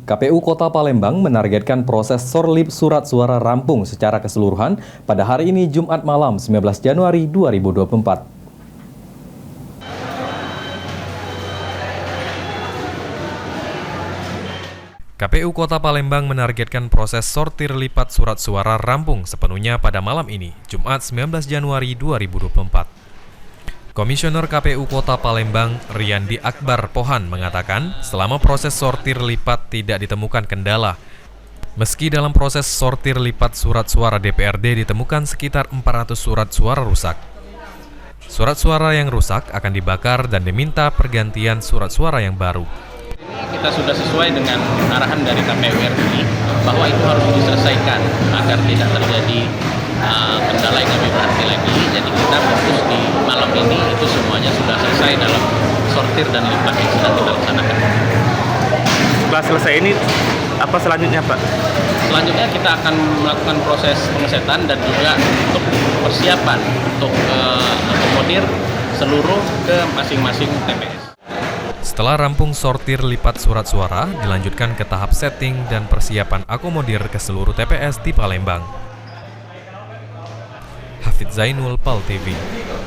KPU Kota Palembang menargetkan proses sorlip surat suara rampung secara keseluruhan pada hari ini Jumat malam 19 Januari 2024. KPU Kota Palembang menargetkan proses sortir lipat surat suara rampung sepenuhnya pada malam ini, Jumat 19 Januari 2024. Komisioner KPU Kota Palembang, Riyandi Akbar Pohan, mengatakan selama proses sortir lipat tidak ditemukan kendala. Meski dalam proses sortir lipat surat suara DPRD ditemukan sekitar 400 surat suara rusak. Surat suara yang rusak akan dibakar dan diminta pergantian surat suara yang baru. Kita sudah sesuai dengan arahan dari KPU RI bahwa itu harus diselesaikan agar tidak terjadi kendala yang lebih berarti lagi. Jadi kita fokus di malam ini itu semuanya sudah selesai dalam sortir dan lipat yang sedang kita laksanakan. Setelah selesai ini apa selanjutnya, Pak? Selanjutnya kita akan melakukan proses pengesetan dan juga untuk persiapan untuk akomodir seluruh ke masing-masing TPS. Setelah rampung sortir lipat surat suara, dilanjutkan ke tahap setting dan persiapan akomodir ke seluruh TPS di Palembang. Hafidz Zainul, PAL TV.